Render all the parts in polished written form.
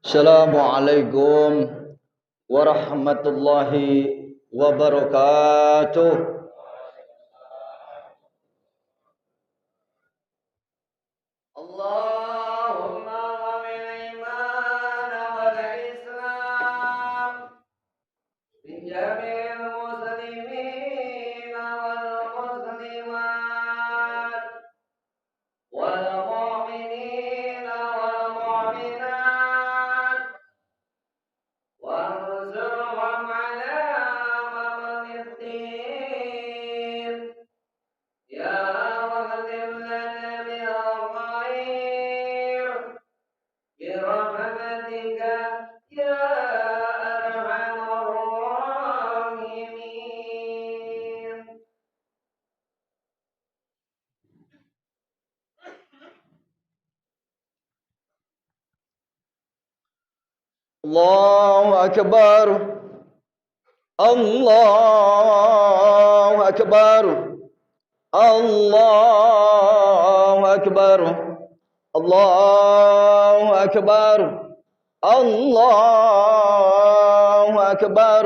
Assalamualaikum warahmatullahi wabarakatuh. Allahumma bil iman wal islam min jami'il muslimin wal muslimat wal mu'minin wal mu'minat wansurhum ala mamaniddin ya waghfir lana bil khair bi rahmatika ya arhamar rahimin. Allahu akbar, Allahu akbar, Allahu akbar, Allahu akbar, Allahu akbar,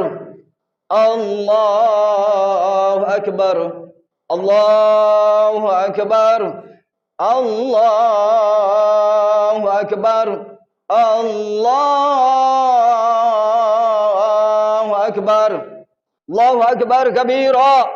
Allahu akbar, Allahu akbar, Allahu akbar, Allahu akbar, Allahu akbar kabira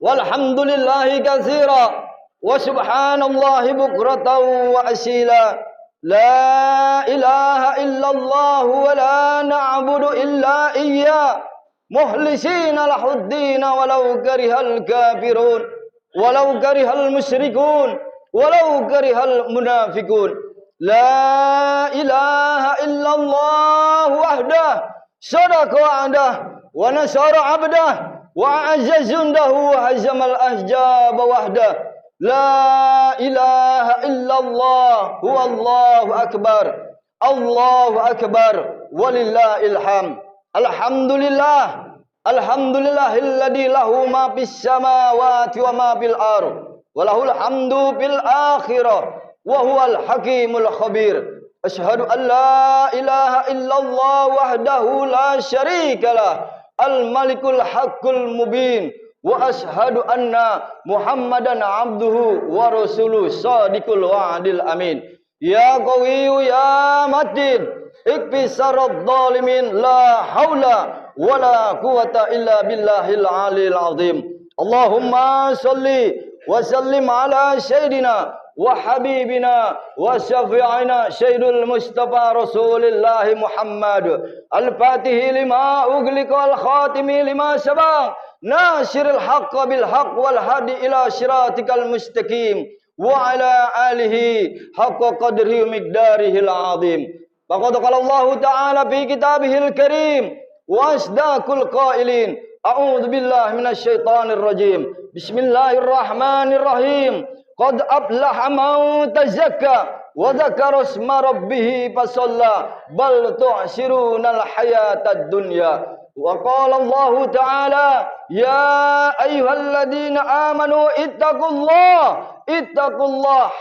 walhamdulillahi katsira wa subhanallahi bukratan wa asila. La ilaha illallah wa la na'budu illa iyyah mukhlisina lahuddin walau karihal kafirun walau karihal musyrikun walau karihal munafiqun. La ilaha illallah wahdah sadaqa wa'dah wa nasara 'abdah wa a'azza jundahu wa hazamal ahzab wahdah. La ilaha illallah huwallahu akbar, Allahu akbar walillahil hamd. Alhamdulillah, alhamdulillahilladzi lahu ma fis samawati wa ma fil ardh wa lahul hamdu fil akhirah wa huwal hakimul khabir. Asyhadu an la ilaha illallah wahdahu la syarikalah al malikul haqqul mubin wa asyhadu anna Muhammadan abduhu wa rasuluh sadiqul wa'dil amin. Ya qawiyyu ya matin ikfisarad zalimin la haula wala quwata illa billahil aliyil azim. Allahumma salli wa sallim ala sayyidina wa habibina wa syafi'ina sayyidul mustafa rasulillahi Muhammad al-fatihi lima ughliqa al-khatimi lima sabaq nasiril haqqa bil haqq wal hadi ila siratikal mustaqim wa ala alihi haqqa qadrihi miqdarihil azim. Faqad qala Allah ta'ala fi kitabihil karim wa asdaqul qailin a'udzu billahi minasy syaithanir rajim. Bismillahirrahmanirrahim. Qad aflaha man tazakka wa dzakara isma rabbih fasalla bal tu'sirunal hayatad dunya. Wa qala Allah ta'ala ya ayyuhalladzina amanu ittaqullaha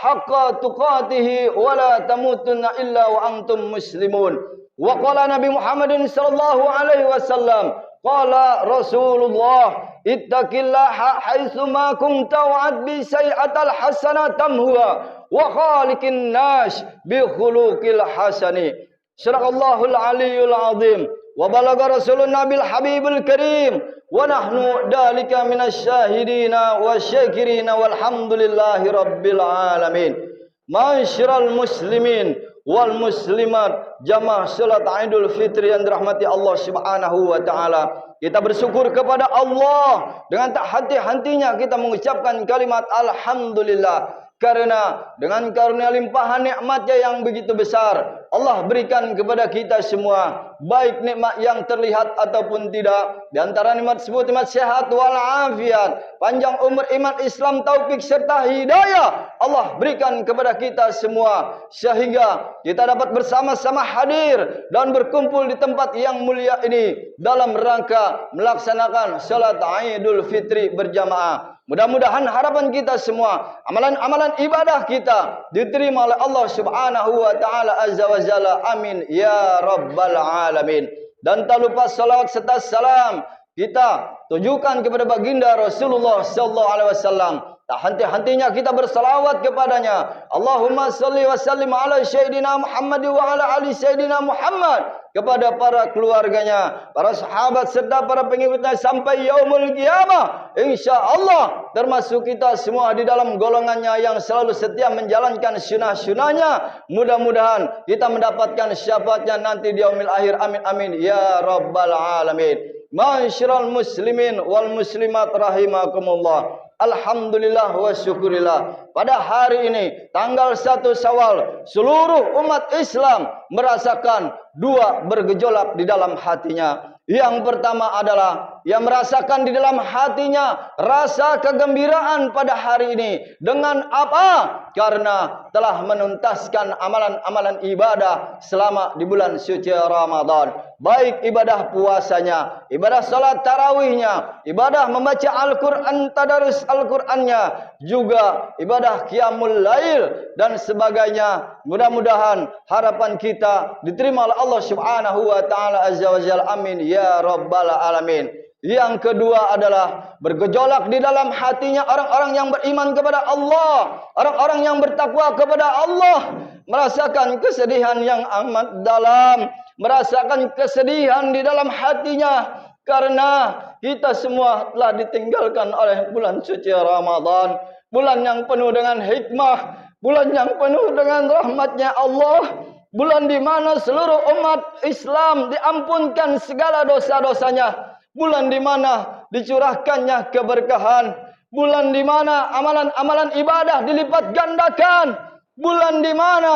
haqqa tuqatih wa la tamutunna illa wa antum muslimun. Wa qala Nabi Muhammadin sallallahu alaihi wasallam qala Rasulullah ittaqillaha haitsu ma kunta wa'adbi sayi'atal hasanah tamhuha wa khaliqin nas bi khuluqil hasani. Sadaqallahul aliyyul azim wa balagha rasulun nabil habibul karim wa nahnu dalika minasy syahidina wasyakirina walhamdulillahi rabbil alamin. Ma'asyiral muslimin wal muslimat, jamaah salat Idul Fitri yang dirahmati Allah Subhanahu wa taala. Kita bersyukur kepada Allah dengan tak henti-hentinya kita mengucapkan kalimat alhamdulillah. Karena dengan karunia limpahan nikmatnya yang begitu besar, Allah berikan kepada kita semua, baik nikmat yang terlihat ataupun tidak. Di antara nikmat tersebut nikmat sehat wal afiat, panjang umur, iman Islam, taufik serta hidayah Allah berikan kepada kita semua, sehingga kita dapat bersama-sama hadir dan berkumpul di tempat yang mulia ini dalam rangka melaksanakan salat Idul Fitri berjamaah. Mudah-mudahan harapan kita semua, amalan-amalan ibadah kita diterima oleh Allah Subhanahu wa taala azza wa jalla. Amin ya rabbal alamin. Dan tak lupa salawat serta salam kita tujukan kepada baginda Rasulullah sallallahu alaihi wasallam. Tak henti-hentinya kita bersalawat kepadanya. Allahumma salli wa sallim ala sayyidina Muhammad wa ala ali sayyidina Muhammad, kepada para keluarganya, para sahabat serta para pengikutnya sampai yaumul qiyamah. InsyaAllah termasuk kita semua di dalam golongannya yang selalu setia menjalankan sunnah-sunnahnya. Mudah-mudahan kita mendapatkan syafaatnya nanti di yaumil akhir. Amin amin ya rabbal alamin. Ma'asyiral muslimin wal muslimat rahimakumullah. Alhamdulillah wa syukurillah. Pada hari ini tanggal 1 Syawal, seluruh umat Islam merasakan dua bergejolak di dalam hatinya. Yang pertama adalah yang merasakan di dalam hatinya rasa kegembiraan pada hari ini. Dengan apa? Karena telah menuntaskan amalan-amalan ibadah selama di bulan suci Ramadan. Baik ibadah puasanya, ibadah salat tarawihnya, ibadah membaca Al-Quran, tadarus Al-Qurannya, juga ibadah qiyamul lail dan sebagainya. Mudah-mudahan harapan kita diterima oleh Allah Subhanahu wa taala azza wa jalla. Amin ya rabbal alamin. Yang kedua adalah bergejolak di dalam hatinya orang-orang yang beriman kepada Allah, orang-orang yang bertakwa kepada Allah, merasakan kesedihan yang amat dalam, merasakan kesedihan di dalam hatinya karena kita semua telah ditinggalkan oleh bulan suci Ramadan, bulan yang penuh dengan hikmah, bulan yang penuh dengan rahmatnya Allah, bulan di mana seluruh umat Islam diampunkan segala dosa-dosanya, bulan di mana dicurahkannya keberkahan, bulan di mana amalan-amalan ibadah dilipat gandakan, bulan di mana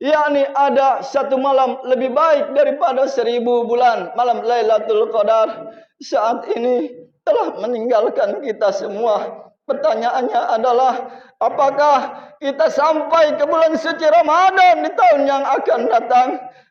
yakni ada satu malam lebih baik daripada 1000 bulan, malam Lailatul Qadar saat ini telah meninggalkan kita semua. Pertanyaannya adalah, apakah kita sampai ke bulan suci Ramadan di tahun yang akan datang?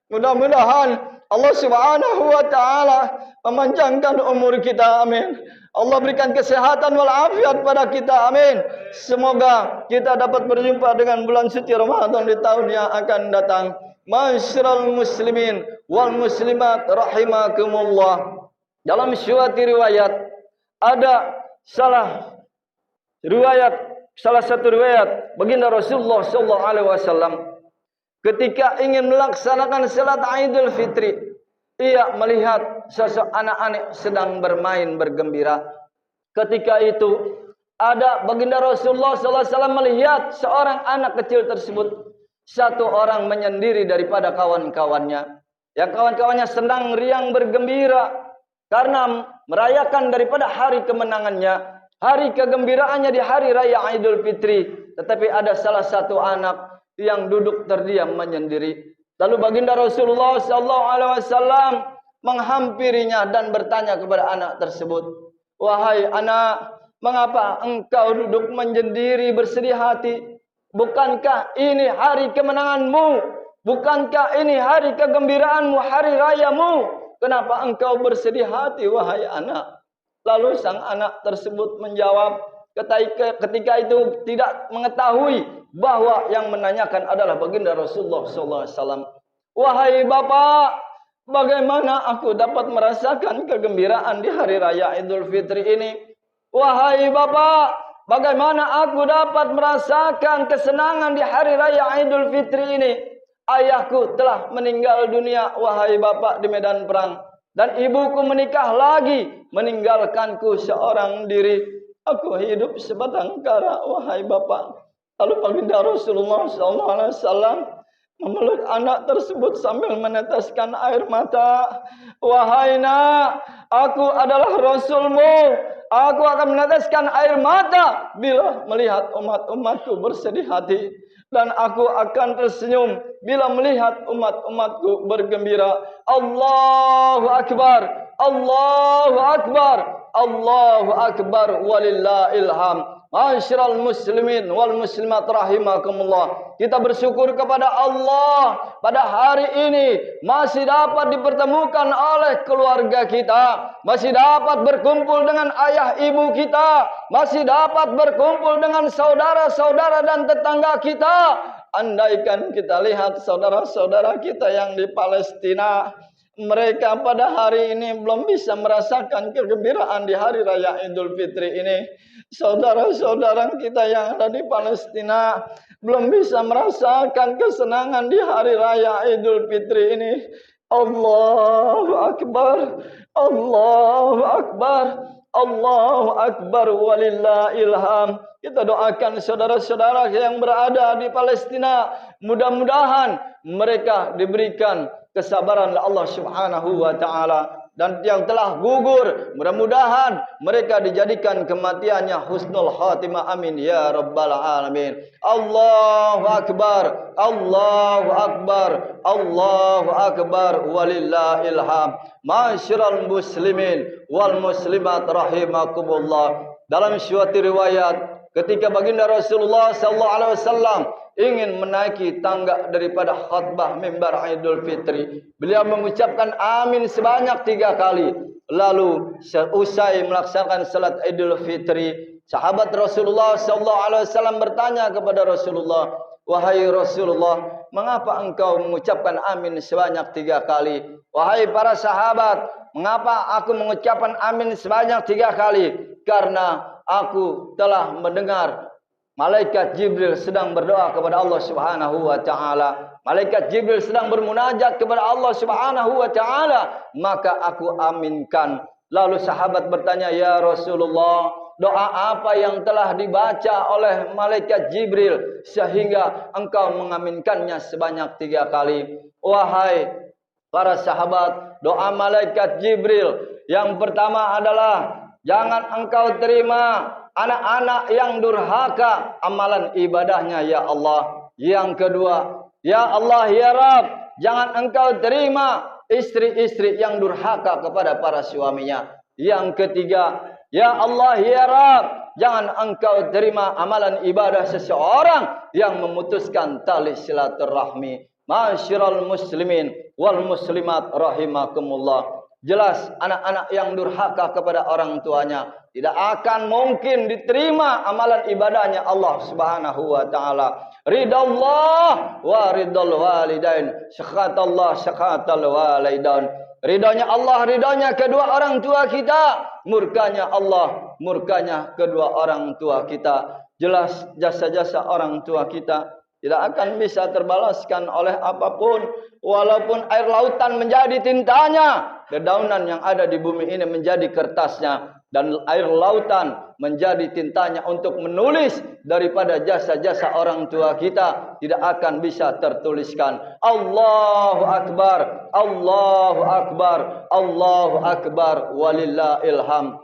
Mudah-mudahan Allah Subhanahu wa taala memanjangkan umur kita. Amin. Allah berikan kesehatan walafiat pada kita. Amin. Semoga kita dapat berjumpa dengan bulan suci Ramadan di tahun yang akan datang. Ma'asyiral muslimin wal muslimat rahimakumullah. Dalam suatu riwayat ada salah satu riwayat baginda Rasulullah sallallahu alaihi wasallam ketika ingin melaksanakan salat Idul Fitri, ia melihat sosok anak-anak sedang bermain bergembira. Ketika itu ada baginda Rasulullah sallallahu alaihi wasallam melihat seorang anak kecil tersebut, satu orang menyendiri daripada kawan-kawannya. Yang kawan-kawannya senang riang bergembira karena merayakan daripada hari kemenangannya, hari kegembiraannya di hari raya Idul Fitri. Tetapi ada salah satu anak yang duduk terdiam menyendiri. Lalu baginda Rasulullah sallallahu alaihi wasallam menghampirinya dan bertanya kepada anak tersebut, "Wahai anak, mengapa engkau duduk menyendiri bersedih hati? Bukankah ini hari kemenanganmu? Bukankah ini hari kegembiraanmu, hari rayamu? Kenapa engkau bersedih hati, wahai anak?" Lalu sang anak tersebut menjawab, ketika itu tidak mengetahui bahwa yang menanyakan adalah baginda Rasulullah SAW. "Wahai Bapak, bagaimana aku dapat merasakan kegembiraan di hari raya Idul Fitri ini? Wahai Bapak, bagaimana aku dapat merasakan kesenangan di hari raya Idul Fitri ini? Ayahku telah meninggal dunia, wahai Bapak, di medan perang. Dan ibuku menikah lagi, meninggalkanku seorang diri. Aku hidup sebatang kara, wahai Bapak." Lalu baginda Rasulullah SAW memeluk anak tersebut sambil meneteskan air mata. Wahai nak, aku adalah Rasulmu. Aku akan meneteskan air mata bila melihat umat-umatku bersedih hati. Dan aku akan tersenyum bila melihat umat-umatku bergembira. Allahu Akbar, Allahu Akbar, Allahu Akbar, walillahil hamd. Ma'asyiral muslimin wal muslimat rahimakumullah. Kita bersyukur kepada Allah pada hari ini masih dapat dipertemukan oleh keluarga kita, masih dapat berkumpul dengan ayah ibu kita, masih dapat berkumpul dengan saudara-saudara dan tetangga kita. Andaikan kita lihat saudara-saudara kita yang di Palestina, mereka pada hari ini belum bisa merasakan kegembiraan di hari raya Idul Fitri ini. Saudara-saudara kita yang ada di Palestina belum bisa merasakan kesenangan di hari raya Idul Fitri ini. Allahu Akbar, Allahu Akbar, Allahu Akbar, walillahil hamd. Kita doakan saudara-saudara yang berada di Palestina, mudah-mudahan mereka diberikan kesabaran oleh Allah Subhanahu wa taala. Dan yang telah gugur, mudah-mudahan mereka dijadikan kematiannya husnul khatimah, amin ya rabbal alamin. Allahu Akbar, Allahu Akbar, Allahu Akbar, walillahil hamd. Ma'asyiral muslimin wal muslimat rahimakumullah. Dalam suatu riwayat, ketika baginda Rasulullah sallallahu alaihi wasallam ingin menaiki tangga daripada khutbah mimbar Idul Fitri, beliau mengucapkan amin sebanyak 3 kali. Lalu seusai melaksanakan salat Idul Fitri, sahabat Rasulullah sallallahu alaihi wasallam bertanya kepada Rasulullah, "Wahai Rasulullah, mengapa engkau mengucapkan amin sebanyak 3 kali?" Wahai para sahabat, mengapa aku mengucapkan amin sebanyak 3 kali? Karena aku telah mendengar Malaikat Jibril sedang berdoa kepada Allah Subhanahu wa taala. Malaikat Jibril sedang bermunajat kepada Allah Subhanahu wa taala, maka aku aminkan. Lalu sahabat bertanya, "Ya Rasulullah, doa apa yang telah dibaca oleh Malaikat Jibril sehingga engkau mengaminkannya sebanyak 3 kali?" Wahai para sahabat, doa Malaikat Jibril yang pertama adalah, jangan engkau terima anak-anak yang durhaka amalan ibadahnya ya Allah. Yang kedua, ya Allah ya Rabb, jangan engkau terima istri-istri yang durhaka kepada para suaminya. Yang ketiga, ya Allah ya Rabb, jangan engkau terima amalan ibadah seseorang yang memutuskan tali silaturahmi. Ma'asyiral muslimin wal muslimat rahimakumullah. Jelas anak-anak yang durhaka kepada orang tuanya tidak akan mungkin diterima amalan ibadahnya Allah Subhanahu wa taala. Ridallah wa ridal walidain, syakhatallah syakhatal walidain. Ridhonya Allah, ridhonya kedua orang tua kita. Murkanya Allah, murkanya kedua orang tua kita. Jelas jasa-jasa orang tua kita tidak akan bisa terbalaskan oleh apapun. Walaupun air lautan menjadi tintanya, dedaunan yang ada di bumi ini menjadi kertasnya, dan air lautan menjadi tintanya untuk menulis daripada jasa-jasa orang tua kita, tidak akan bisa tertuliskan. Allahu Akbar, Allahu Akbar, Allahu Akbar, walillahil hamd.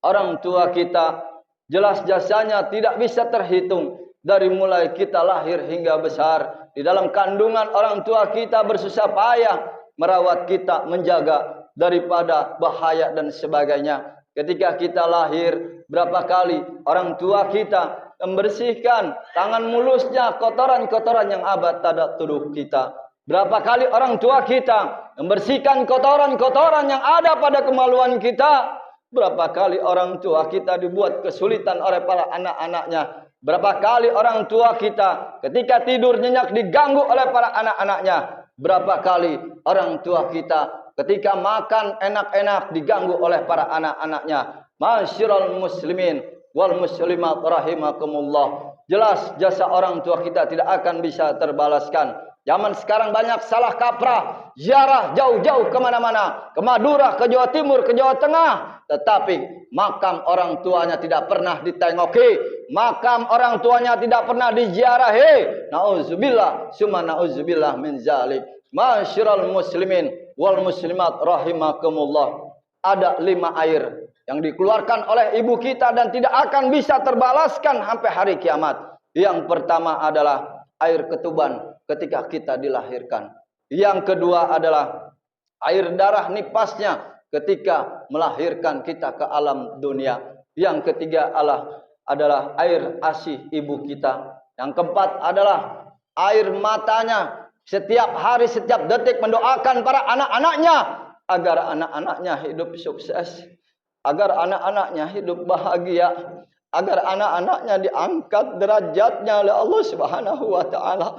Orang tua kita jelas jasanya tidak bisa terhitung. Dari mulai kita lahir hingga besar, di dalam kandungan orang tua kita bersusah payah merawat kita, menjaga daripada bahaya dan sebagainya. Ketika kita lahir, berapa kali orang tua kita membersihkan tangan mulusnya kotoran-kotoran yang abad pada tubuh kita. Berapa kali orang tua kita membersihkan kotoran-kotoran yang ada pada kemaluan kita. Berapa kali orang tua kita dibuat kesulitan oleh para anak-anaknya. Berapa kali orang tua kita ketika tidur nyenyak diganggu oleh para anak-anaknya. Berapa kali orang tua kita ketika makan enak-enak diganggu oleh para anak-anaknya. Ma'asyiral muslimin wal muslimat rahimakumullah. Jelas jasa orang tua kita tidak akan bisa terbalaskan. Zaman sekarang banyak salah kaprah, ziarah jauh-jauh kemana-mana, ke Madura, ke Jawa Timur, ke Jawa Tengah. tetapi makam orang tuanya tidak pernah ditengoki, makam orang tuanya tidak pernah diziarahi. Nauzubillah, summa nauzubillah min zalik. Masyiral muslimin wal muslimat rahimakumullah. Ada 5 air yang dikeluarkan oleh ibu kita dan tidak akan bisa terbalaskan sampai hari kiamat. Yang pertama adalah air ketuban ketika kita dilahirkan. Yang kedua adalah air darah nipasnya ketika melahirkan kita ke alam dunia. Yang ketiga adalah air ASI ibu kita. Yang keempat adalah air matanya. Setiap hari, setiap detik mendoakan para anak-anaknya agar anak-anaknya hidup sukses, agar anak-anaknya hidup bahagia, agar anak-anaknya diangkat derajatnya oleh Allah Subhanahu wa taala.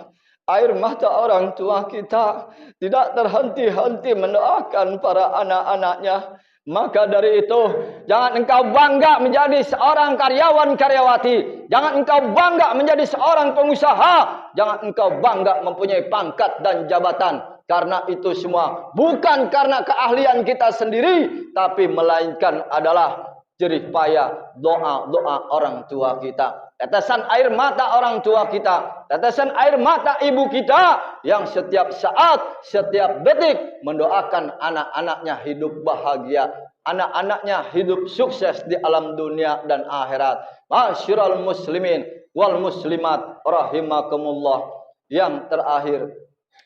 Air mata orang tua kita tidak terhenti-henti mendoakan para anak-anaknya. Maka dari itu, jangan engkau bangga menjadi seorang karyawan-karyawati. Jangan engkau bangga menjadi seorang pengusaha. Jangan engkau bangga mempunyai pangkat dan jabatan. Karena itu semua bukan karena keahlian kita sendiri, tapi melainkan adalah jerih payah doa-doa orang tua kita. Tetesan air mata orang tua kita, tetesan air mata ibu kita yang setiap saat, setiap detik mendoakan anak-anaknya hidup bahagia, anak-anaknya hidup sukses di alam dunia dan akhirat. Masyiral muslimin wal muslimat rahimakumullah. Yang terakhir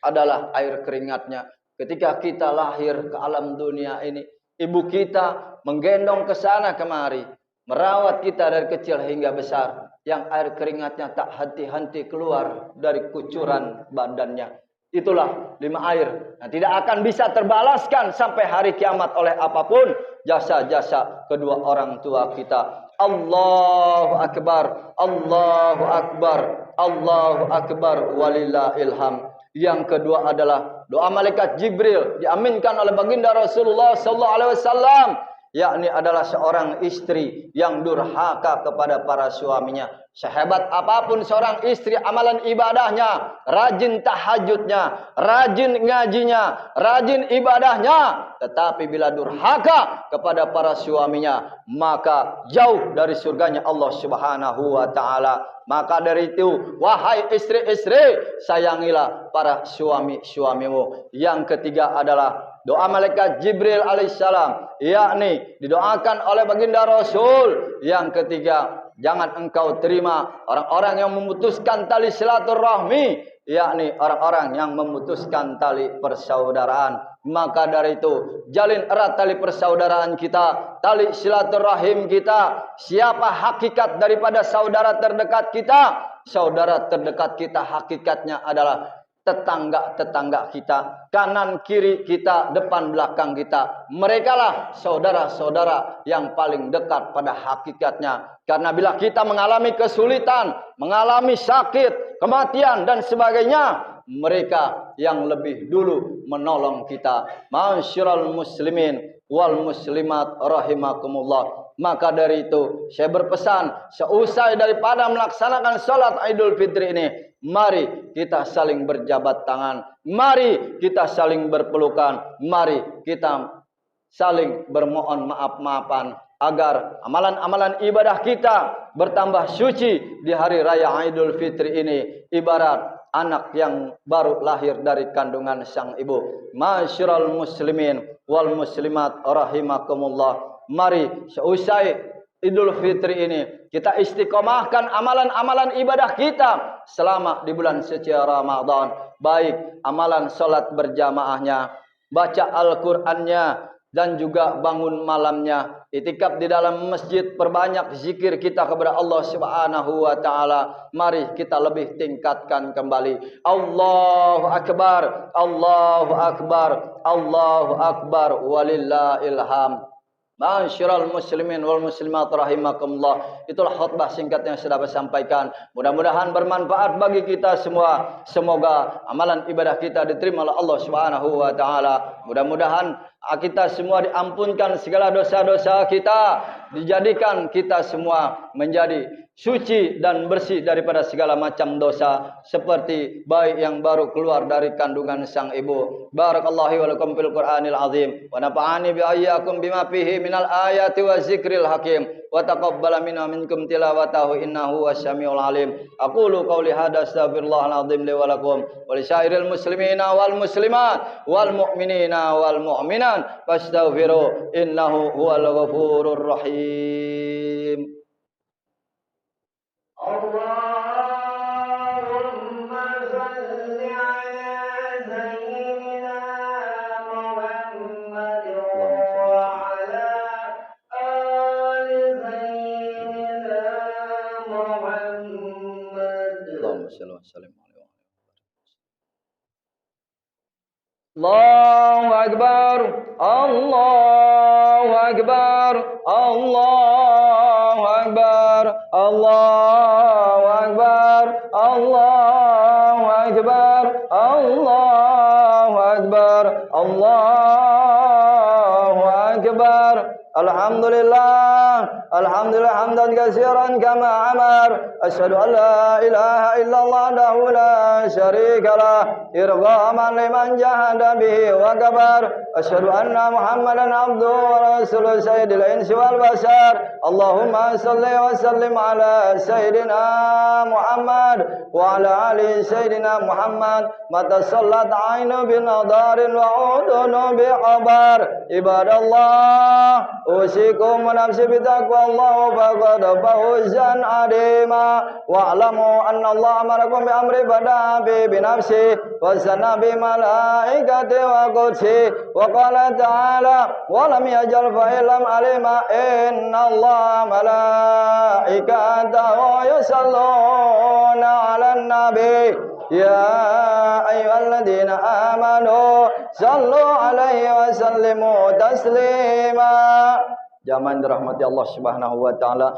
adalah air keringatnya. Ketika kita lahir ke alam dunia ini, ibu kita menggendong ke sana kemari, merawat kita dari kecil hingga besar. Yang air keringatnya tak henti-henti keluar dari kucuran badannya. Itulah 5 air yang tidak akan bisa terbalaskan sampai hari kiamat oleh apapun jasa-jasa kedua orang tua kita. Allahu Akbar, Allahu Akbar, Allahu Akbar, walillahil hamd. Yang kedua adalah doa malaikat Jibril diaminkan oleh baginda Rasulullah sallallahu alaihi wasallam, yakni adalah seorang istri yang durhaka kepada para suaminya. Sehebat apapun seorang istri amalan ibadahnya, rajin tahajudnya, rajin ngajinya, rajin ibadahnya, tetapi bila durhaka kepada para suaminya, maka jauh dari surganya Allah Subhanahu wa taala. Maka dari itu, wahai istri-istri, sayangilah para suami-suamimu. Yang ketiga adalah doa malaikat Jibril alaihissalam, yakni didoakan oleh baginda Rasul. Yang ketiga, jangan engkau terima orang-orang yang memutuskan tali silaturahmi, yakni orang-orang yang memutuskan tali persaudaraan. Maka dari itu, jalin erat tali persaudaraan kita, tali silaturahim kita. Siapa hakikat daripada saudara terdekat kita? Saudara terdekat kita hakikatnya adalah tetangga-tetangga kita, kanan kiri kita, depan belakang kita. Mereka lah saudara-saudara yang paling dekat pada hakikatnya. Karena bila kita mengalami kesulitan, mengalami sakit, kematian dan sebagainya, mereka yang lebih dulu menolong kita. Masyiral muslimin wal muslimat rahimakumullah. Maka dari itu saya berpesan, seusai daripada melaksanakan salat Idul Fitri ini, mari kita saling berjabat tangan, mari kita saling berpelukan, mari kita saling bermohon maaf-maafan agar amalan-amalan ibadah kita bertambah suci di hari raya Idul Fitri ini, ibarat anak yang baru lahir dari kandungan sang ibu. Masyiral muslimin wal muslimat rahimakumullah. Mari seusai Idul Fitri ini kita istiqomahkan amalan-amalan ibadah kita selama di bulan suci Ramadan. Baik amalan salat berjamaahnya, baca Al-Qur'annya, dan juga bangun malamnya, itikaf di dalam masjid, perbanyak zikir kita kepada Allah Subhanahu wa taala. Mari kita lebih tingkatkan kembali. Allahu Akbar, Allahu Akbar, Allahu Akbar, walillahil hamd. Masyiral muslimin wal muslimat rahimakumullah. Itulah khutbah singkat yang sudah saya sampaikan. Mudah-mudahan bermanfaat bagi kita semua. Semoga amalan ibadah kita diterima oleh Allah Subhanahu wa taala. Mudah-mudahan kita semua diampunkan segala dosa-dosa kita, dijadikan kita semua menjadi suci dan bersih daripada segala macam dosa, seperti bayi yang baru keluar dari kandungan sang ibu. Barakallahu wa lakum fil Qur'anil azim wa nafa'ani bi ayyakum bima fihi minal ayati wa zikril hakim wa taqabbala minna minkum tilawatahu innahu wasyamiul alim. Aqulu qawli hadza astaghfirullahal azim li wa lakum wa li syairil muslimina wal muslimat wal mu'minina wal mu'minat fastaghfiru innahu huwal ghafurur rahim. Allahumma salli ala sayyidina Muhammad wa ala ali sayyidina Muhammad. Allahumma salli wa sallim alaihi. Allahu akbar, Allahu akbar, Allahu akbar, Allahu akbar, Allahu akbar, Allahu akbar, Allahu akbar. Alhamdulillah, alhamdulillah hamdan katsiran kama amar. Asyhadu an la ilaha illallah wahdahu la syarika lah, irghaman liman jahada bihi wa kabar. Asyhadu anna Muhammadan abduhu wa rasuluh sayyidil insi wal bashar. Allahumma salli wa sallim ala sayyidina Muhammad wa ala ali sayyidina Muhammad. Mata sallat ainu bin nadarin wa udunu bi khabar. Ibadallah, usikum wa nafsi bitaqwallah faqad fawzan adima. Wa'lamu anna Allah amarakum bi amri bada bi nafsi wa sanna bi malaikati wa qudsi wa qala ta'ala wa lam yajal fa'ilam alima inna Allah malaikatahu yusalluna 'alan nabi ya ayyuhalladzina amanu sallu 'alaihi wa sallimu taslima. Jamaah dirahmati Allah Subhanahu wa taala,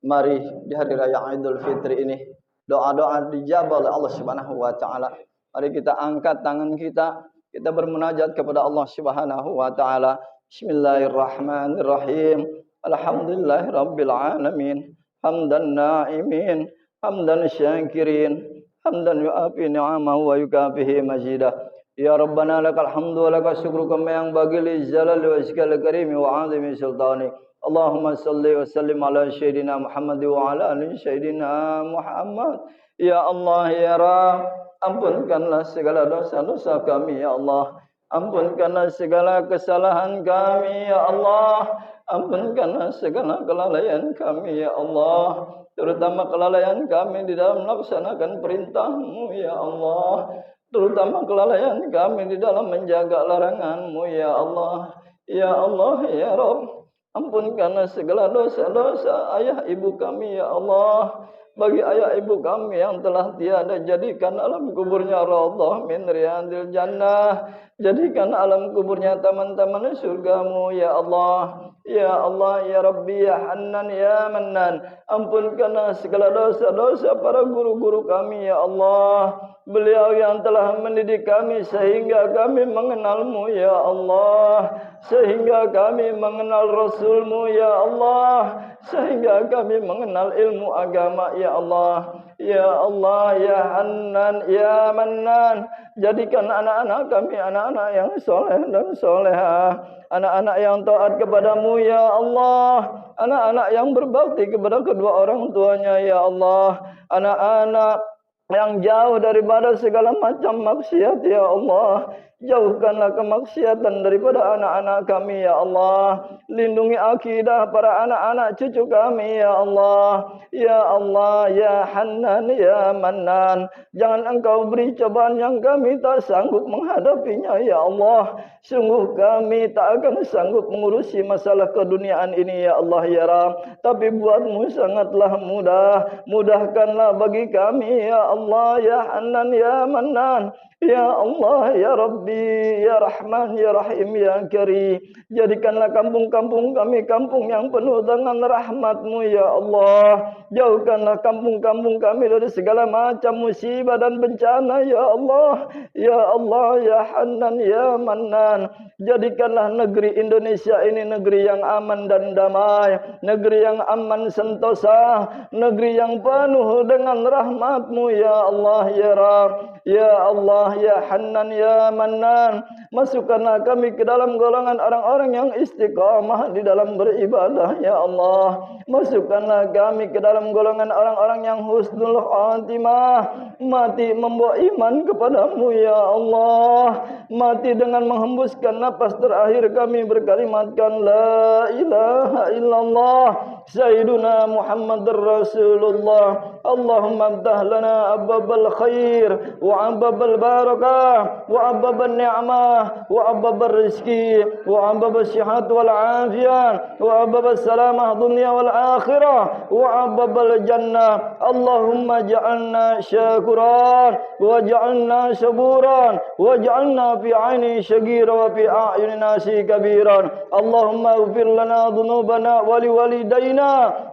mari di hari raya Idul Fitri ini doa-doa dijabah oleh Allah Subhanahu wa taala. Mari kita angkat tangan kita bermunajat kepada Allah Subhanahu wa taala. Bismillahirrahmanirrahim. Alhamdulillahirabbil alamin. Hamdan na'imin, hamdan syakirin, hamdan yu'afi ni'amahu wa yukafihi mazidah. Ya Rabbana lakal hamdu wa lakal syukru kama yang bagi li jalal wa iskal karimi wa azimi sultani. Allahumma salli wa sallim ala sayyidina Muhammad wa ala ali sayyidina Muhammad. Ya Allah ya Rabb, ampunkanlah segala dosa-dosa kami ya Allah. Ampunkanlah segala kesalahan kami ya Allah. Ampunkanlah segala kelalaian kami ya Allah, terutama kelalaian kami di dalam melaksanakan perintah-Mu ya Allah, terutama kelalaian kami di dalam menjaga larangan-Mu ya Allah. Ya Allah ya Rabb, ampunkanlah segala dosa-dosa ayah ibu kami ya Allah. Bagi ayah ibu kami yang telah tiada, jadikan alam kuburnya raudhah min riyadil jannah. Jadikan alam kuburnya taman-taman surga-Mu ya Allah. Ya Allah, ya Rabbi, ya Hannan, ya Mannan. Ampunkanlah segala dosa-dosa para guru-guru kami ya Allah. Beliau yang telah mendidik kami sehingga kami mengenal-Mu ya Allah. Sehingga kami mengenal Rasul-Mu ya Allah. Sehingga kami mengenal ilmu agama ya Allah. Ya Allah, ya Hannan, ya Mannan. Jadikan anak-anak kami anak-anak yang soleh dan solehah, anak-anak yang taat kepadamu ya Allah, anak-anak yang berbakti kepada kedua orang tuanya ya Allah, anak-anak yang jauh daripada segala macam maksiat ya Allah. Jauhkanlah kemaksiatan daripada anak-anak kami ya Allah. Lindungi akidah para anak-anak cucu kami ya Allah. Ya Allah, ya Hannan, ya Mannan. Jangan Engkau beri cobaan yang kami tak sanggup menghadapinya ya Allah. Sungguh kami tak akan sanggup mengurusi masalah keduniaan ini ya Allah ya Rabb. Tapi buat-Mu sangatlah mudah. Mudahkanlah bagi kami ya Allah, ya Hannan, ya Mannan. Ya Allah, Ya Rabbi, Ya Rahman, Ya Rahim, Ya Karim. Jadikanlah kampung-kampung kami kampung yang penuh dengan rahmat-Mu, Ya Allah. Jauhkanlah kampung-kampung kami dari segala macam musibah dan bencana, Ya Allah. Ya Allah, Ya Hanan, Ya Mannan. Jadikanlah negeri Indonesia ini negeri yang aman dan damai. Negeri yang aman sentosa. Negeri yang penuh dengan rahmat-Mu, Ya Allah, Ya Rabb. Ya Allah, Ya Hanan, Ya Mannan. Masukkanlah kami ke dalam golongan orang-orang yang istiqamah di dalam beribadah, Ya Allah. Masukkanlah kami ke dalam golongan orang-orang yang husnul khatimah. Mati membawa iman kepadamu, Ya Allah. Mati dengan menghembuskan nafas terakhir kami berkalimatkan La ilaha illallah Sayyiduna Muhammadur Rasulullah. Allahumma abdah lana ababal khair wa ababal barakah wa ababal ni'mah wa ababal rizki wa ababal sihat wal afiyah wa ababal salamah dunia wal akhirah wa ababal jannah. Allahumma ja'alna syakuran wa ja'alna saburan wa ja'alna fi aini syagira wa fi a'yuni nasi kabiran. Allahumma ufir lana dhunubana wa liwalidayna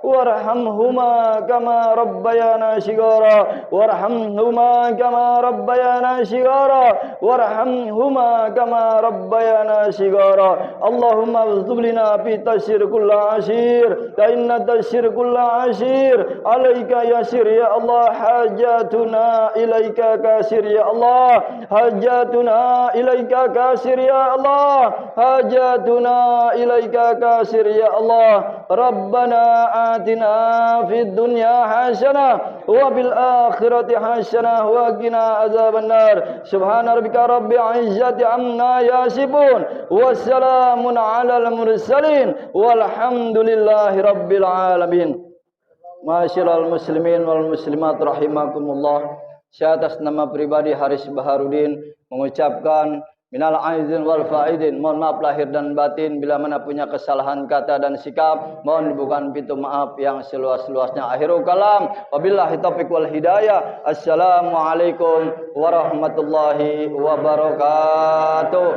warhamhuma kama rabbayana shigara warhamhuma kama rabbayana shigara warhamhuma kama rabbayana shigara. Allahumma uzdub lina fi tashir kulla ashir ka inna tashir kulla ashir alaika yasir ya Allah. Hajatuna ilaika kasir ya Allah. Hajatuna ilaika kasir ya Allah. Hajatuna ilaika kasir ya Allah. Rabbana atina fid dunya hasanah wa bil akhirati hasanah wa qina azabannar. Subhana rabbika rabbil izzati amma yasifun wassalamun alal mursalin walhamdulillahi rabbil alamin. Masyiral muslimin wal muslimat rahimakumullah. Saya atas nama pribadi Haris Baharudin mengucapkan minal aizin wal faidin, mohon maaf lahir dan batin bila mana punya kesalahan kata dan sikap, mohon dibukakan pintu maaf yang seluas-luasnya. Akhirul kalam, wabillahi taufiq wal hidayah. Assalamualaikum warahmatullahi wabarakatuh.